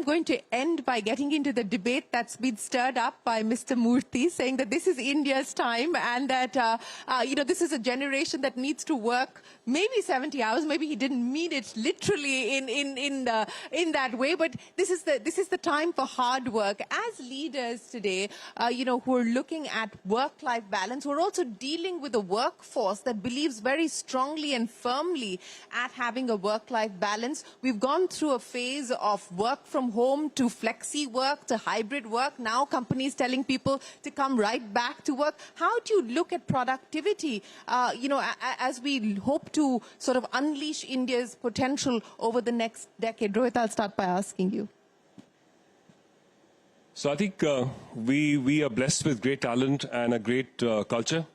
am going to end by getting into the debate that's been stirred up by Mr. Murthy, saying that this is India's time and that, this is a generation that needs to work maybe 70 hours. Maybe he didn't mean it literally in that way, but this is the time for hard work. As leaders today, who are looking at work-life balance, we're also dealing with a workforce that believes very strongly and firmly at having a work-life balance. We've gone through a phase of work from home to flexi work to hybrid work. Now companies telling people to come right back to work. How do you look at productivity, as we hope to sort of unleash India's potential over the next decade? Rohit, I'll start by asking you. So I think we are blessed with great talent and a great culture.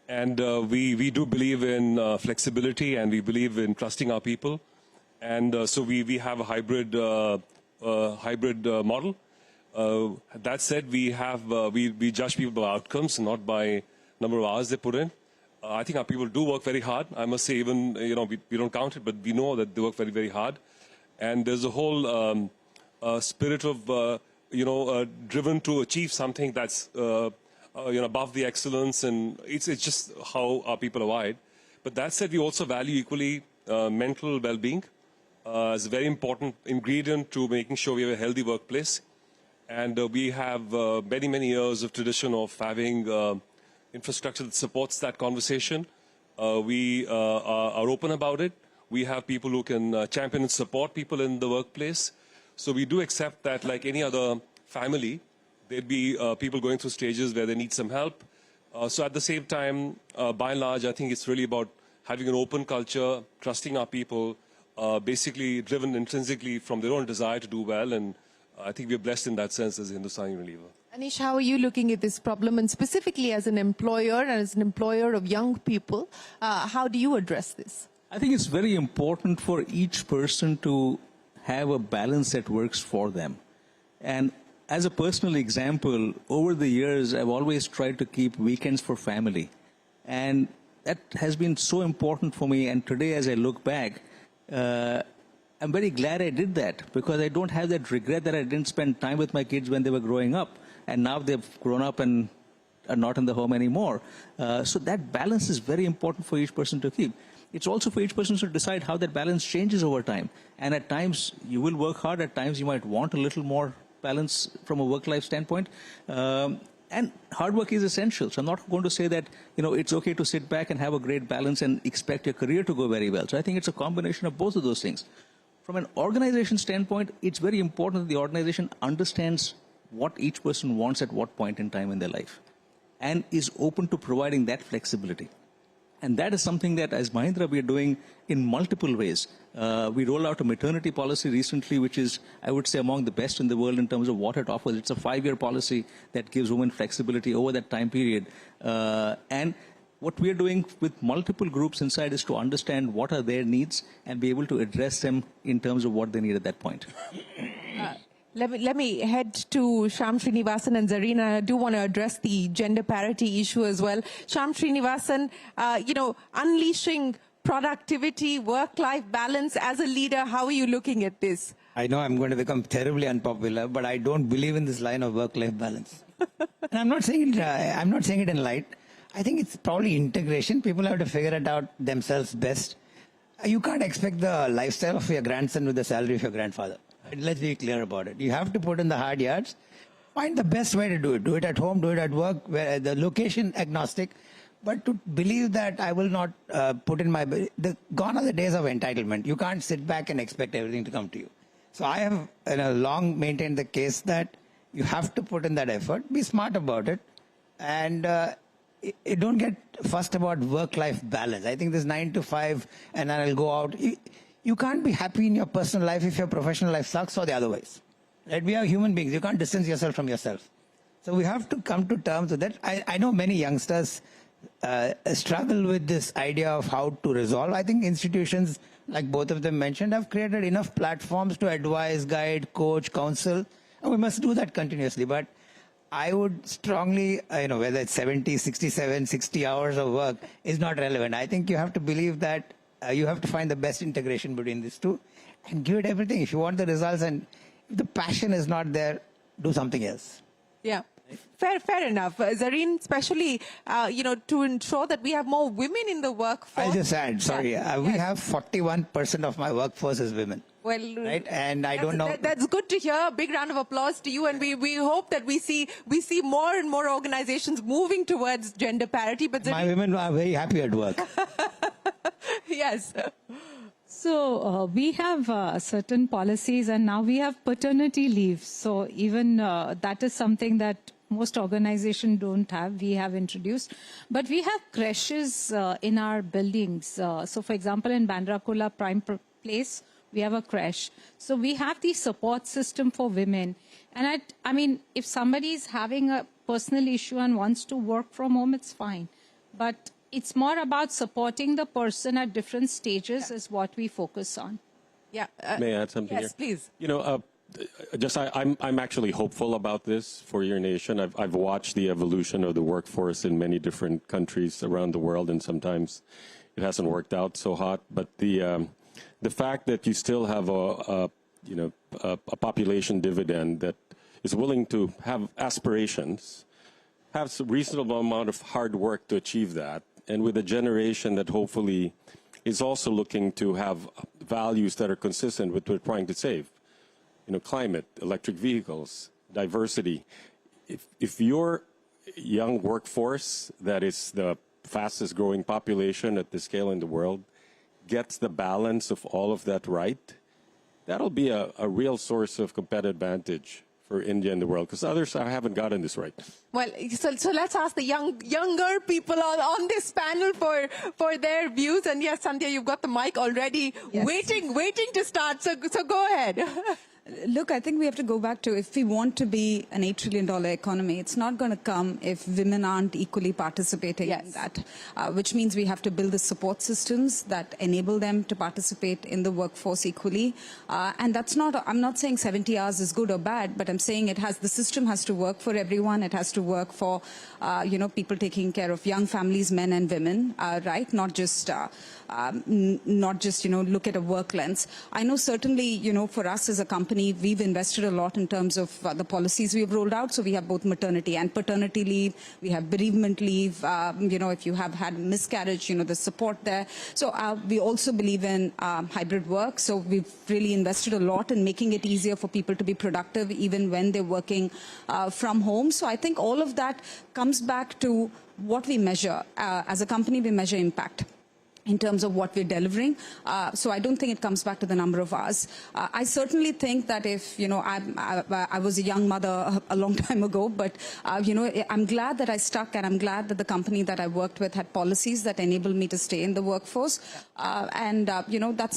And we do believe in flexibility, and we believe in trusting our people. And so we have a hybrid model. That said, we judge people by outcomes, not by number of hours they put in. I think our people do work very hard. I must say, even we don't count it, but we know that they work very, very hard. And there's a whole spirit of driven to achieve something that's above the excellence, and it's just how our people are wired. But that said, we also value equally mental well-being as a very important ingredient to making sure we have a healthy workplace. And we have many, many years of tradition of having infrastructure that supports that conversation. We are open about it. We have people who can champion and support people in the workplace. So we do accept that, like any other family, there'd be people going through stages where they need some help. So at the same time, by and large, I think it's really about having an open culture, trusting our people, basically driven intrinsically from their own desire to do well. And I think we're blessed in that sense as a Hindustani Unilever. Anish, how are you looking at this problem? And specifically as an employer and as an employer of young people, how do you address this? I think it's very important for each person to have a balance that works for them. And as a personal example, over the years, I've always tried to keep weekends for family. And that has been so important for me. And today, as I look back, I'm very glad I did that, because I don't have that regret that I didn't spend time with my kids when they were growing up. And now they've grown up and are not in the home anymore. So that balance is very important for each person to keep. It's also for each person to decide how that balance changes over time. And at times, you will work hard. At times, you might want a little more balance from a work-life standpoint. And hard work is essential. So I'm not going to say that, it's okay to sit back and have a great balance and expect your career to go very well. So I think it's a combination of both of those things. From an organization standpoint, it's very important that the organization understands what each person wants at what point in time in their life and is open to providing that flexibility. And that is something that, as Mahindra, we are doing in multiple ways. We rolled out a maternity policy recently, which is, I would say, among the best in the world in terms of what it offers. It's a 5-year policy that gives women flexibility over that time period. And what we are doing with multiple groups inside is to understand what are their needs and be able to address them in terms of what they need at that point. Let me head to Shyam, Srinivasan and Zarin. I do want to address the gender parity issue as well. Shyam, Srinivasan, unleashing productivity, work-life balance as a leader, how are you looking at this? I know I'm going to become terribly unpopular, but I don't believe in this line of work-life balance. And I'm not saying it in light. I think it's probably integration. People have to figure it out themselves best. You can't expect the lifestyle of your grandson with the salary of your grandfather. Let's be clear about it. You have to put in the hard yards. Find the best way to do it. Do it at home, do it at work, where the location agnostic. But to believe that I will not put in my... Gone are the days of entitlement. You can't sit back and expect everything to come to you. So I have long maintained the case that you have to put in that effort. Be smart about it. And don't get fussed about work-life balance. I think this 9 to 5 and then I'll go out... You can't be happy in your personal life if your professional life sucks or the otherwise. Right? We are human beings. You can't distance yourself from yourself. So we have to come to terms with that. I know many youngsters struggle with this idea of how to resolve. I think institutions, like both of them mentioned, have created enough platforms to advise, guide, coach, counsel. And we must do that continuously. But I would strongly, whether it's 70, 67, 60 hours of work is not relevant. I think you have to believe that you have to find the best integration between these two and give it everything. If you want the results, and If the passion is not there, do something else. Yeah. Fair enough. Zarin, especially, to ensure that we have more women in the workforce. I'll just add, sorry, we have 41% of my workforce is women. Well, right, and I don't know. That's good to hear. Big round of applause to you, and we hope that we see more and more organizations moving towards gender parity. But my women are very happy at work. Yes. So we have certain policies, and now we have paternity leave. So even that is something that most organizations don't have. We have introduced. But we have creches in our buildings. So for example, in Bandra Prime Place, we have a creche. So we have the support system for women. And I mean, if somebody is having a personal issue and wants to work from home, it's fine. But it's more about supporting the person at different stages is what we focus on. Yeah. May I add something here? Yes, please. You know, I'm actually hopeful about this for your nation. I've watched the evolution of the workforce in many different countries around the world, and sometimes it hasn't worked out so hot. But the fact that you still have a population dividend that is willing to have aspirations, have a reasonable amount of hard work to achieve that, and with a generation that hopefully is also looking to have values that are consistent with what we're trying to save. You know, climate, electric vehicles, diversity. If your young workforce, that is the fastest growing population at this scale in the world, gets the balance of all of that right, that'll be a real source of competitive advantage for India and the world, because others haven't gotten this right. Well, so let's ask the younger people on this panel for their views. And yes, Sandhya, you've got the mic already, yes, waiting to start. So go ahead. Look, I think we have to go back to, if we want to be an $8 trillion economy, it's not going to come if women aren't equally participating in that, which means we have to build the support systems that enable them to participate in the workforce equally. And that's not, I'm not saying 70 hours is good or bad, but I'm saying the system has to work for everyone. It has to work for, people taking care of young families, men and women, right? Not just, look at a work lens. I know certainly, for us as a company, we've invested a lot in terms of the policies we've rolled out. So we have both maternity and paternity leave. We have bereavement leave. If you have had miscarriage, the support there. So we also believe in hybrid work. So we've really invested a lot in making it easier for people to be productive even when they're working from home. So I think all of that comes back to what we measure. As a company, we measure impact in terms of what we're delivering. So I don't think it comes back to the number of hours. I certainly think that if, I was a young mother a long time ago, but, I'm glad that I stuck, and I'm glad that the company that I worked with had policies that enabled me to stay in the workforce. That's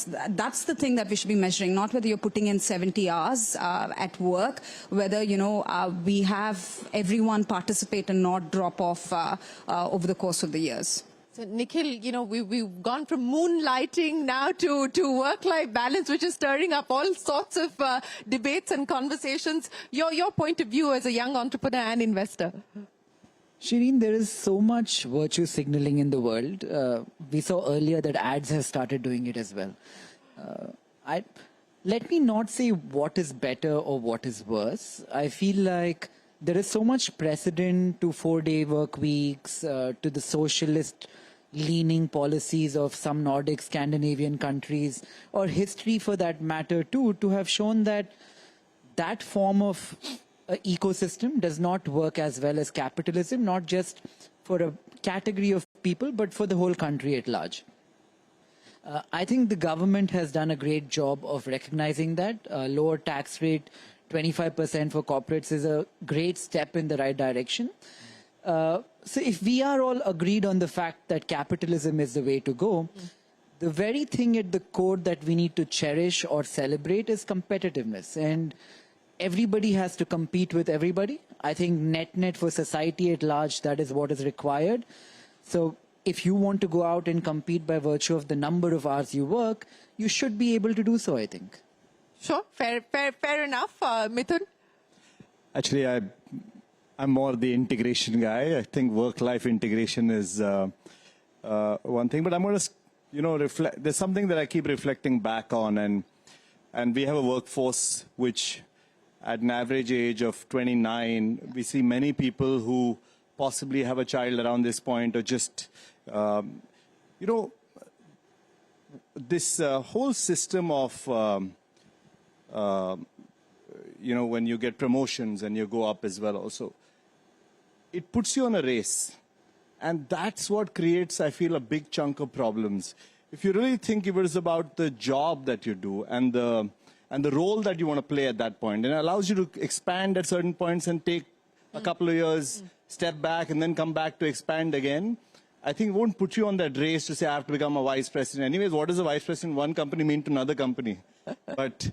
the thing that we should be measuring, not whether you're putting in 70 hours at work, whether, we have everyone participate and not drop off over the course of the years. So, Nikhil, we've gone from moonlighting now to work-life balance, which is stirring up all sorts of debates and conversations. Your point of view as a young entrepreneur and investor. Shireen, there is so much virtue signaling in the world. We saw earlier that ads have started doing it as well. Let me not say what is better or what is worse. I feel like there is so much precedent to 4-day work weeks, to the socialist leaning policies of some Nordic Scandinavian countries, or history for that matter too, to have shown that that form of ecosystem does not work as well as capitalism, not just for a category of people, but for the whole country at large. I think the government has done a great job of recognizing that. Lower tax rate, 25% for corporates, is a great step in the right direction. So if we are all agreed on the fact that capitalism is the way to go, the very thing at the core that we need to cherish or celebrate is competitiveness. And everybody has to compete with everybody. I think net for society at large, that is what is required. So if you want to go out and compete by virtue of the number of hours you work, you should be able to do so, I think. Sure, fair enough. Mithun? Actually, I'm more the integration guy. I think work-life integration is one thing. But I'm going to, reflect. There's something that I keep reflecting back on, and we have a workforce which at an average age of 29. We see many people who possibly have a child around this point, or just, this whole system of, when you get promotions and you go up as well also, it puts you on a race. And that's what creates, I feel, a big chunk of problems. If you really think it was about the job that you do and the role that you want to play at that point, and it allows you to expand at certain points and take a couple of years, step back, and then come back to expand again, I think it won't put you on that race to say, I have to become a vice president. Anyways, what does a vice president in one company mean to another company? But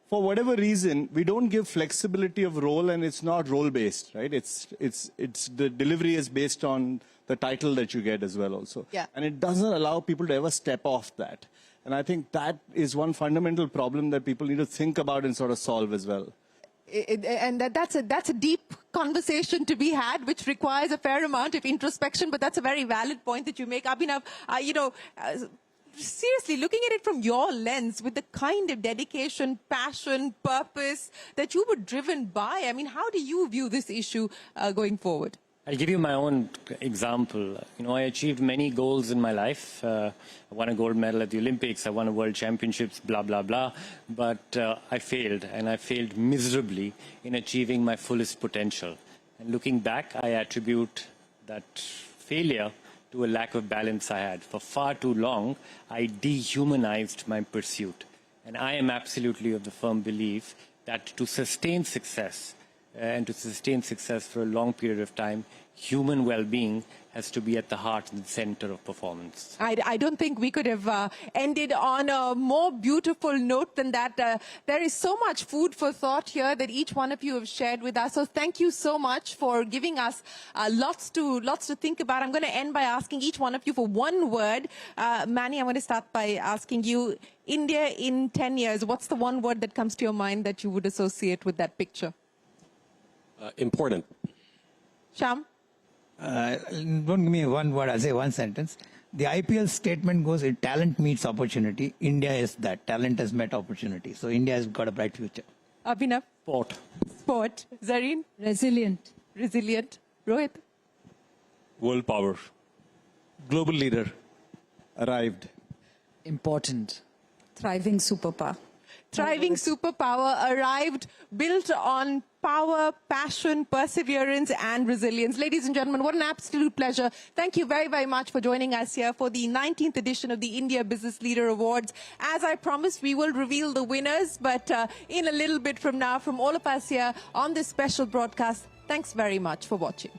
for whatever reason, we don't give flexibility of role, and it's not role-based, right? It's the delivery is based on the title that you get as well also. Yeah. And it doesn't allow people to ever step off that. And I think that is one fundamental problem that people need to think about and sort of solve as well. And that's a deep conversation to be had, which requires a fair amount of introspection, but that's a very valid point that you make. Abhinav, seriously, looking at it from your lens, with the kind of dedication, passion, purpose that you were driven by, I mean, how do you view this issue going forward? I'll give you my own example. I achieved many goals in my life. I won a gold medal at the Olympics. I won a world championships, blah, blah, blah. But I failed, and I failed miserably in achieving my fullest potential. And looking back, I attribute that failure to a lack of balance I had. For far too long, I dehumanized my pursuit. And I am absolutely of the firm belief that to sustain success, and to sustain success for a long period of time, human well-being has to be at the heart and the center of performance. I don't think we could have ended on a more beautiful note than that. There is so much food for thought here that each one of you have shared with us. So thank you so much for giving us lots to think about. I'm going to end by asking each one of you for one word. Manny, I'm going to start by asking you, India in 10 years, what's the one word that comes to your mind that you would associate with that picture? Important. Shyam? Don't give me one word, I'll say one sentence. The IPL statement goes, if talent meets opportunity, India is that. Talent has met opportunity. So India has got a bright future. Abhinav? Sport. Sport. Zarin? Resilient. Resilient. Rohit? World power. Global leader. Arrived. Important. Thriving superpower. Thriving superpower, arrived, built on power, passion, perseverance, and resilience. Ladies and gentlemen, what an absolute pleasure. Thank you very, very much for joining us here for the 19th edition of the India Business Leader Awards. As I promised, we will reveal the winners, but in a little bit from now, from all of us here on this special broadcast, thanks very much for watching.